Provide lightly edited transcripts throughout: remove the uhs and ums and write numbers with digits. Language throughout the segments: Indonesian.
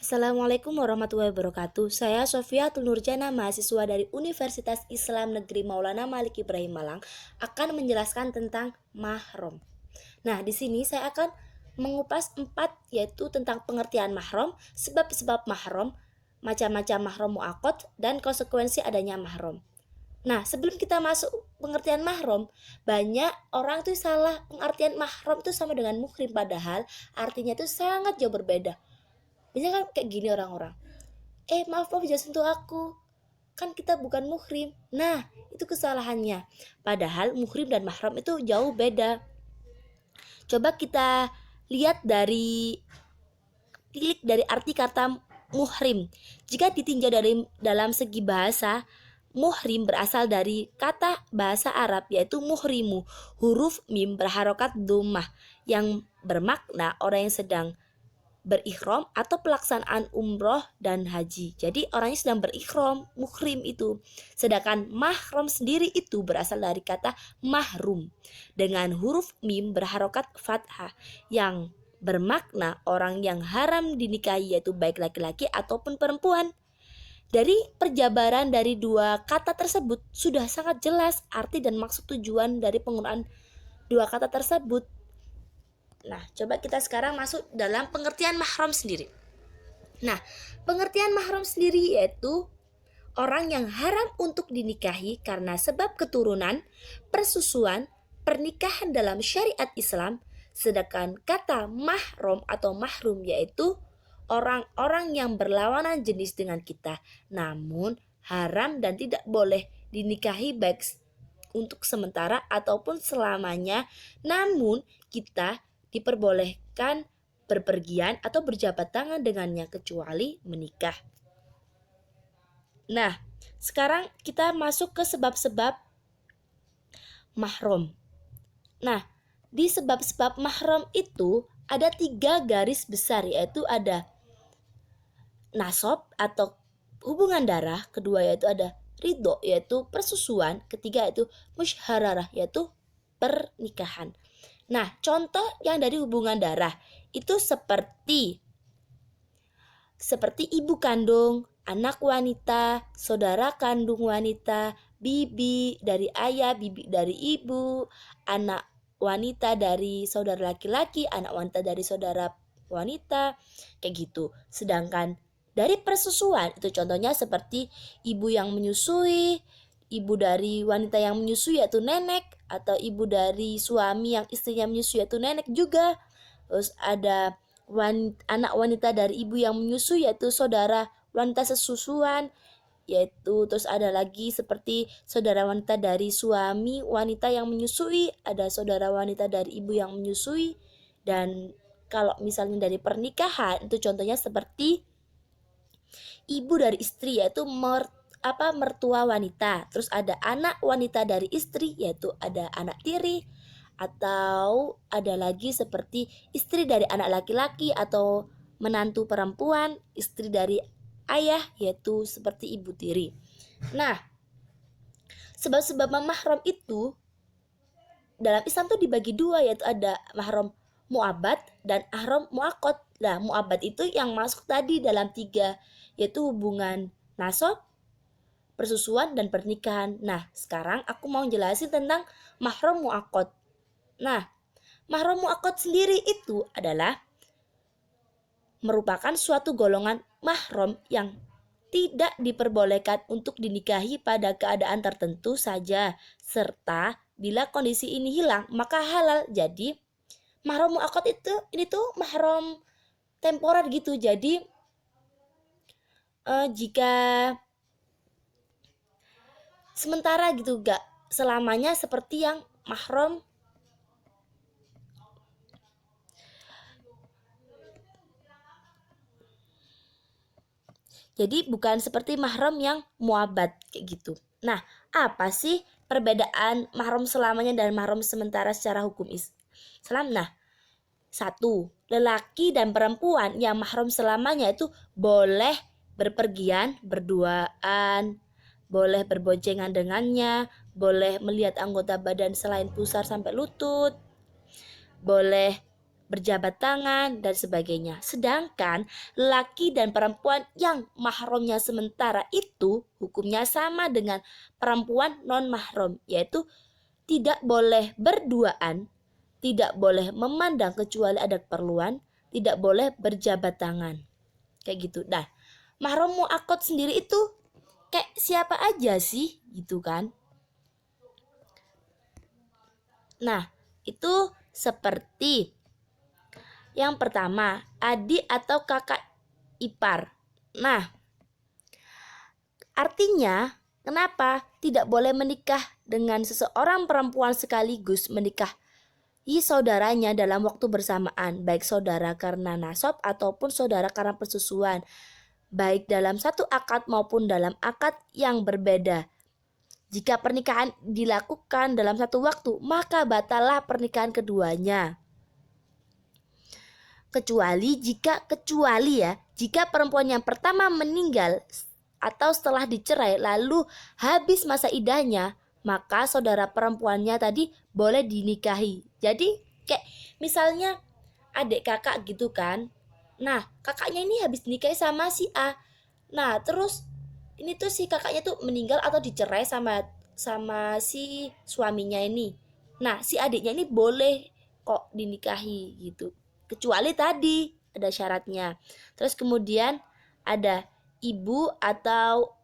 Assalamualaikum warahmatullahi wabarakatuh. Saya Sofiatul Nurjana, mahasiswa dari Universitas Islam Negeri Maulana Malik Ibrahim Malang, akan menjelaskan tentang mahram. Nah, di sini saya akan mengupas 4, yaitu tentang pengertian mahram, sebab-sebab mahram, macam-macam mahram mu'aqad, dan konsekuensi adanya mahram. Nah, sebelum kita masuk pengertian mahram, banyak orang tuh salah pengertian mahram itu sama dengan muhrim, padahal artinya itu sangat jauh berbeda. Biasanya kan kayak gini orang-orang, maaf maaf jangan sentuh aku, kan kita bukan muhrim. Nah, itu kesalahannya, padahal muhrim dan mahram itu jauh beda. Coba kita lihat dari arti kata muhrim. Jika ditinjau dari dalam segi bahasa, muhrim berasal dari kata bahasa Arab yaitu muhrimu. Huruf mim berharokat dhammah yang bermakna orang yang sedang berikhram atau pelaksanaan umroh dan haji. Jadi orangnya sedang berikhram, muhrim itu. Sedangkan mahram sendiri itu berasal dari kata mahrum dengan huruf mim berharokat fathah yang bermakna orang yang haram dinikahi, yaitu baik laki-laki ataupun perempuan. Dari perjabaran dari dua kata tersebut sudah sangat jelas arti dan maksud tujuan dari penggunaan dua kata tersebut. Nah, coba kita sekarang masuk dalam pengertian mahram sendiri. Nah, pengertian mahram sendiri yaitu orang yang haram untuk dinikahi karena sebab keturunan, persusuan, pernikahan dalam syariat Islam. Sedangkan kata mahram atau mahrum yaitu orang-orang yang berlawanan jenis dengan kita, namun haram dan tidak boleh dinikahi baik untuk sementara ataupun selamanya, namun kita diperbolehkan berpergian atau berjabat tangan dengannya kecuali menikah. Nah, sekarang kita masuk ke sebab-sebab mahram. Nah, di sebab-sebab mahram itu ada 3 garis besar, yaitu ada nasab atau hubungan darah, kedua yaitu ada ridho yaitu persusuan, ketiga yaitu musyaharah yaitu pernikahan. Nah, contoh yang dari hubungan darah itu seperti ibu kandung, anak wanita, saudara kandung wanita, bibi dari ayah, bibi dari ibu, anak wanita dari saudara laki-laki, anak wanita dari saudara wanita, kayak gitu. Sedangkan dari persusuan itu contohnya seperti ibu yang menyusui, ibu dari wanita yang menyusui yaitu nenek, atau ibu dari suami yang istrinya menyusui yaitu nenek juga. Terus ada anak wanita dari ibu yang menyusui yaitu saudara wanita sesusuan, yaitu terus ada lagi seperti saudara wanita dari suami wanita yang menyusui, ada saudara wanita dari ibu yang menyusui. Dan kalau misalnya dari pernikahan itu contohnya seperti ibu dari istri yaitu mertua wanita, terus ada anak wanita dari istri yaitu ada anak tiri, atau ada lagi seperti istri dari anak laki-laki atau menantu perempuan, istri dari ayah yaitu seperti ibu tiri. Nah, sebab-sebab mahram itu dalam Islam tuh dibagi dua, yaitu ada mahram mu'abad dan mahram mu'aqad. Nah, mu'abad itu yang masuk tadi dalam 3, yaitu hubungan nasab, persusuan, dan pernikahan. Nah, sekarang aku mau jelasin tentang mahram mu'aqad. Nah, mahram mu'aqad sendiri itu adalah merupakan suatu golongan mahram yang tidak diperbolehkan untuk dinikahi pada keadaan tertentu saja, serta bila kondisi ini hilang maka halal. Jadi mahram mu'aqad ini tuh mahram temporer gitu. Jadi jika sementara gitu, gak selamanya seperti yang mahram jadi bukan seperti mahram yang muabad kayak gitu. Nah, apa sih perbedaan mahram selamanya dan mahram sementara secara hukum Islam? Nah, 1, lelaki dan perempuan yang mahram selamanya itu boleh berpergian berduaan, boleh berboncengan dengannya, boleh melihat anggota badan selain pusar sampai lutut, boleh berjabat tangan, dan sebagainya. Sedangkan laki dan perempuan yang mahramnya sementara itu hukumnya sama dengan perempuan non-mahram, yaitu tidak boleh berduaan, tidak boleh memandang kecuali ada keperluan, tidak boleh berjabat tangan. Kayak gitu. Nah, mahram mu'aqqad sendiri itu kayak siapa aja sih gitu kan. Nah, itu seperti yang pertama, adik atau kakak ipar. Nah, artinya kenapa tidak boleh menikah dengan seseorang perempuan sekaligus menikahi saudaranya dalam waktu bersamaan, baik saudara karena nasab ataupun saudara karena persusuan, baik dalam satu akad maupun dalam akad yang berbeda. Jika pernikahan dilakukan dalam satu waktu, maka batallah pernikahan keduanya. Kecuali jika perempuan yang pertama meninggal atau setelah dicerai lalu habis masa iddahnya, maka saudara perempuannya tadi boleh dinikahi. Jadi kayak misalnya adik kakak gitu kan. Nah, kakaknya ini habis dinikahi sama si A. Nah, terus ini tuh si kakaknya tuh meninggal atau dicerai sama si suaminya ini. Nah, si adiknya ini boleh kok dinikahi gitu. Kecuali tadi ada syaratnya. Terus kemudian ada ibu atau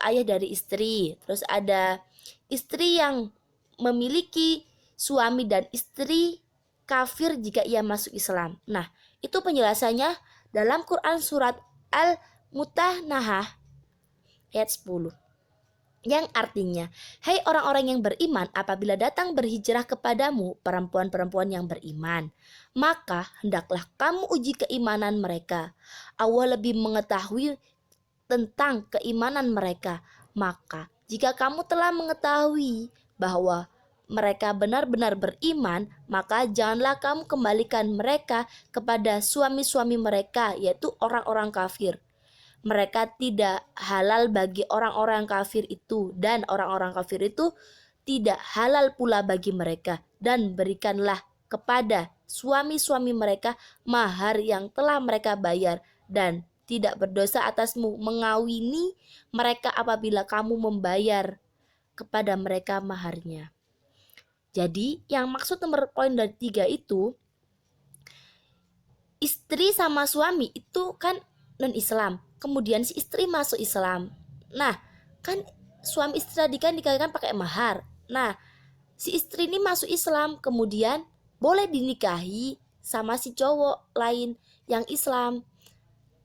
ayah dari istri. Terus ada istri yang memiliki suami dan istri kafir jika ia masuk Islam. Nah, itu penjelasannya dalam Quran surat Al-Mutahannah ayat 10. Yang artinya, hai orang-orang yang beriman, apabila datang berhijrah kepadamu perempuan-perempuan yang beriman, maka hendaklah kamu uji keimanan mereka. Allah lebih mengetahui tentang keimanan mereka. Maka jika kamu telah mengetahui bahwa mereka benar-benar beriman, maka janganlah kamu kembalikan mereka kepada suami-suami mereka, yaitu orang-orang kafir. Mereka tidak halal bagi orang-orang kafir itu, dan orang-orang kafir itu tidak halal pula bagi mereka. Dan berikanlah kepada suami-suami mereka mahar yang telah mereka bayar, dan tidak berdosa atasmu mengawini mereka apabila kamu membayar kepada mereka maharnya. Jadi yang maksud nomor poin dari 3 itu, istri sama suami itu kan non-Islam, kemudian si istri masuk Islam. Nah, kan suami istri tadi kan dikawinkan pakai mahar. Nah, si istri ini masuk Islam, kemudian boleh dinikahi sama si cowok lain yang Islam.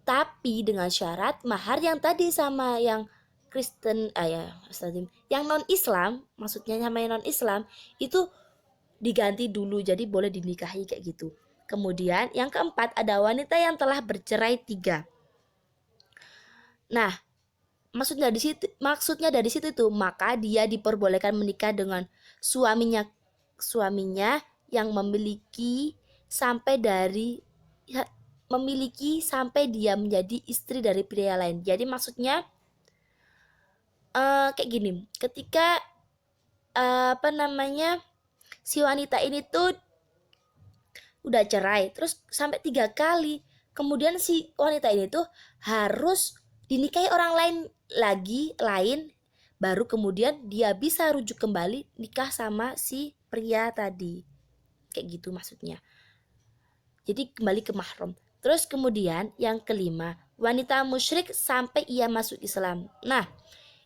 Tapi dengan syarat mahar yang tadi sama yang Kristen, yang non-Islam, maksudnya sama yang non-Islam itu diganti dulu, jadi boleh dinikahi kayak gitu. Kemudian yang keempat ada wanita yang telah bercerai 3. Nah, maksudnya dari situ tuh maka dia diperbolehkan menikah dengan suaminya yang memiliki sampai dia menjadi istri dari pria lain. Jadi maksudnya kayak gini, ketika si wanita ini tuh udah cerai terus sampai 3 kali, kemudian si wanita ini tuh harus dinikahi orang lain baru kemudian dia bisa rujuk kembali nikah sama si pria tadi. Kayak gitu maksudnya. Jadi kembali ke mahram. Terus kemudian yang kelima, wanita musyrik sampai ia masuk Islam. Nah,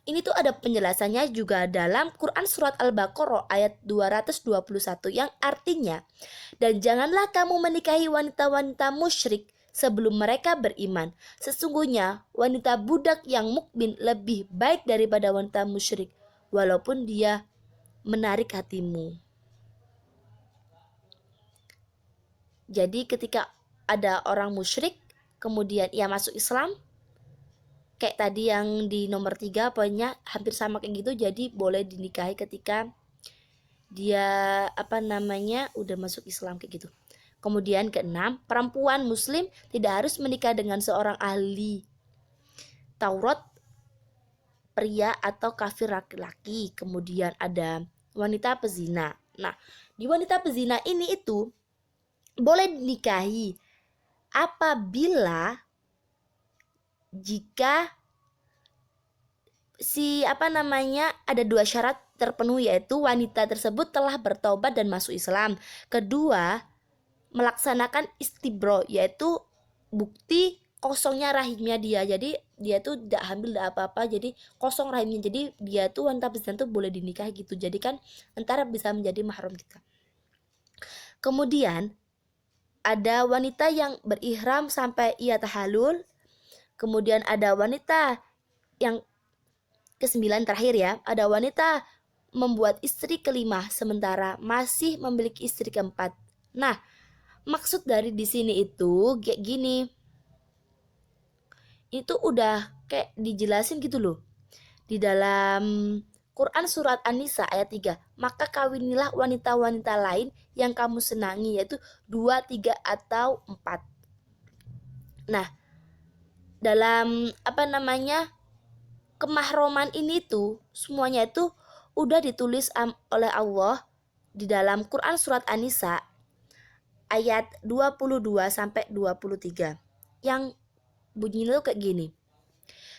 ini tuh ada penjelasannya juga dalam Quran surat Al-Baqarah ayat 221 yang artinya, dan janganlah kamu menikahi wanita-wanita musyrik sebelum mereka beriman. Sesungguhnya wanita budak yang mukmin lebih baik daripada wanita musyrik, walaupun dia menarik hatimu. Jadi ketika ada orang musyrik kemudian ia masuk Islam, kayak tadi yang di nomor 3 poinnya hampir sama kayak gitu, jadi boleh dinikahi ketika dia udah masuk Islam kayak gitu. Kemudian keenam, perempuan muslim tidak harus menikah dengan seorang ahli Taurat pria atau kafir laki-laki. Kemudian ada wanita pezina. Nah, di wanita pezina ini itu boleh dinikahi apabila jika ada 2 syarat terpenuhi, yaitu wanita tersebut telah bertobat dan masuk Islam. Kedua, melaksanakan istibro, yaitu bukti kosongnya rahimnya dia. Jadi dia tuh tidak hamil, tidak apa-apa, jadi kosong rahimnya. Jadi dia tuh wanita berzinah tuh boleh dinikahi gitu. Jadi kan antara bisa menjadi mahram kita. Kemudian ada wanita yang berihram sampai ia tahalul. Kemudian ada wanita yang ke-9 terakhir ya, ada wanita membuat istri kelima sementara masih memiliki istri keempat. Nah, maksud dari di sini itu kayak gini. Itu udah kayak dijelasin gitu loh. Di dalam Quran surat An-Nisa ayat 3, maka kawinilah wanita-wanita lain yang kamu senangi, yaitu 2, 3, atau 4. Nah, dalam kemahroman ini tuh semuanya itu udah ditulis oleh Allah di dalam Quran surat An-Nisa ayat 22 sampai 23 yang bunyinya tuh kayak gini.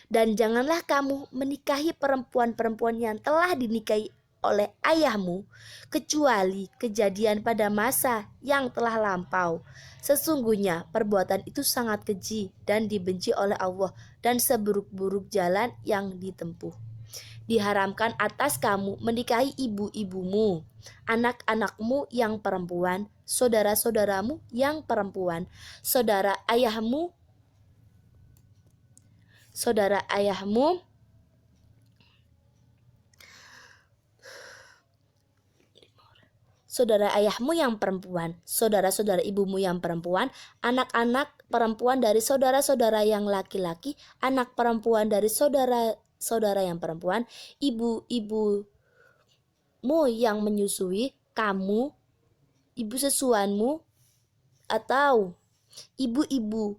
Dan janganlah kamu menikahi perempuan-perempuan yang telah dinikahi oleh ayahmu, kecuali kejadian pada masa yang telah lampau. Sesungguhnya perbuatan itu sangat keji dan dibenci oleh Allah, dan seburuk-buruk jalan yang ditempuh. Diharamkan atas kamu menikahi ibu-ibumu, anak-anakmu yang perempuan, saudara-saudaramu yang perempuan, saudara ayahmu, saudara ayahmu yang perempuan, saudara-saudara ibumu yang perempuan, anak-anak perempuan dari saudara-saudara yang laki-laki, anak perempuan dari saudara-saudara yang perempuan, ibu-ibumu yang menyusui kamu, ibu sesuanmu, atau ibu-ibu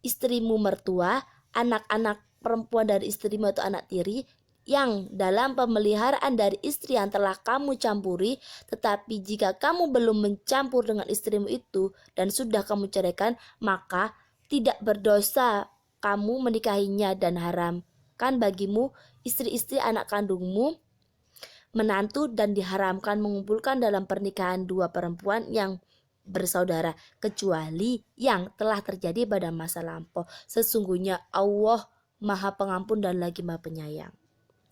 istrimu mertua, anak-anak perempuan dari istrimu atau anak tiri yang dalam pemeliharaan dari istri yang telah kamu campuri. Tetapi jika kamu belum mencampur dengan istrimu itu dan sudah kamu ceraikan, maka tidak berdosa kamu menikahinya, dan haramkan bagimu istri-istri anak kandungmu, menantu, dan diharamkan mengumpulkan dalam pernikahan 2 perempuan yang bersaudara, kecuali yang telah terjadi pada masa lampau. Sesungguhnya Allah Maha Pengampun dan lagi Maha Penyayang.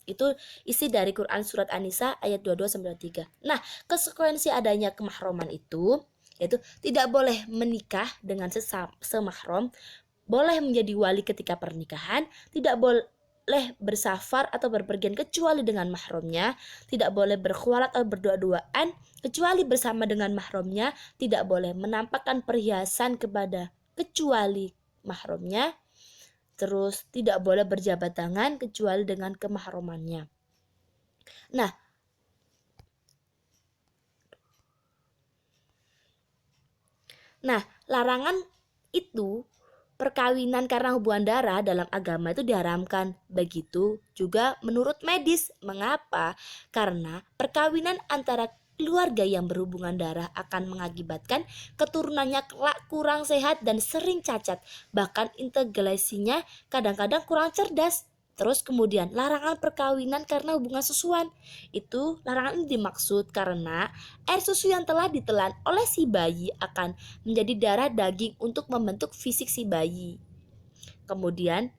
Itu isi dari Quran surat An-Nisa ayat 22-23. Nah, konsekuensi adanya kemahroman itu yaitu tidak boleh menikah dengan semahram, boleh menjadi wali ketika pernikahan, tidak boleh bersafar atau berpergian kecuali dengan mahramnya, tidak boleh berkhualat atau berdua-duaan kecuali bersama dengan mahramnya, tidak boleh menampakkan perhiasan kepada kecuali mahramnya, terus tidak boleh berjabat tangan kecuali dengan kemahromannya. Nah, larangan itu perkawinan karena hubungan darah dalam agama itu diharamkan. Begitu juga menurut medis. Mengapa? Karena perkawinan antara keluarga yang berhubungan darah akan mengakibatkan keturunannya kelak kurang sehat dan sering cacat. Bahkan integrasinya kadang-kadang kurang cerdas. Terus kemudian larangan perkawinan karena hubungan susuan. Itu larangan ini dimaksud karena air susu yang telah ditelan oleh si bayi akan menjadi darah daging untuk membentuk fisik si bayi. Kemudian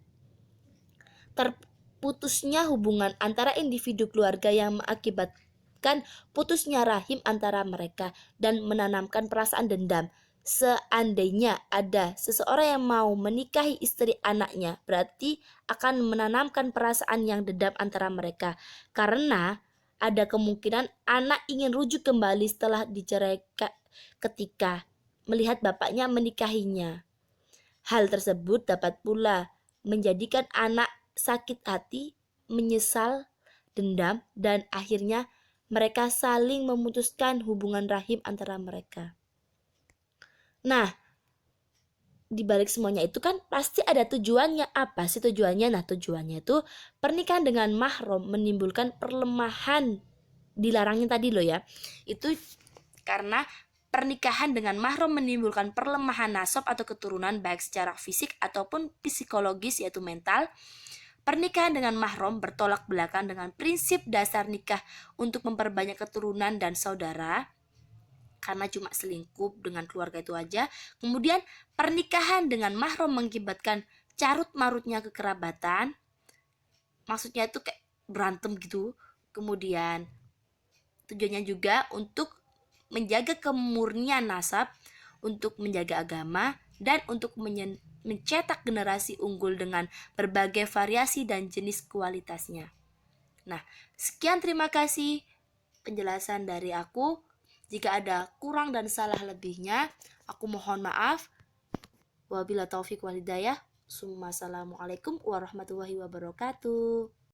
terputusnya hubungan antara individu keluarga yang mengakibatkan putusnya rahim antara mereka dan menanamkan perasaan dendam. Seandainya ada seseorang yang mau menikahi istri anaknya, berarti akan menanamkan perasaan yang dendam antara mereka, karena ada kemungkinan anak ingin rujuk kembali setelah diceraikan ketika melihat bapaknya menikahinya. Hal tersebut dapat pula menjadikan anak sakit hati, menyesal, dendam, dan akhirnya mereka saling memutuskan hubungan rahim antara mereka. Nah, di balik semuanya itu kan pasti ada tujuannya. Apa sih tujuannya? Nah, tujuannya itu pernikahan dengan mahram menimbulkan perlemahan, dilarangnya tadi loh ya. Itu karena pernikahan dengan mahram menimbulkan perlemahan nasab atau keturunan baik secara fisik ataupun psikologis yaitu mental. Pernikahan dengan mahram bertolak belakang dengan prinsip dasar nikah untuk memperbanyak keturunan dan saudara, karena cuma selingkuh dengan keluarga itu aja. Kemudian pernikahan dengan mahram mengakibatkan carut marutnya kekerabatan, maksudnya itu kayak berantem gitu. Kemudian tujuannya juga untuk menjaga kemurnian nasab, untuk menjaga agama, dan untuk mencetak generasi unggul dengan berbagai variasi dan jenis kualitasnya. Nah, sekian, terima kasih penjelasan dari aku. Jika ada kurang dan salah lebihnya, aku mohon maaf. Wabillahi taufiq walhidayah. Assalamualaikum warahmatullahi wabarakatuh.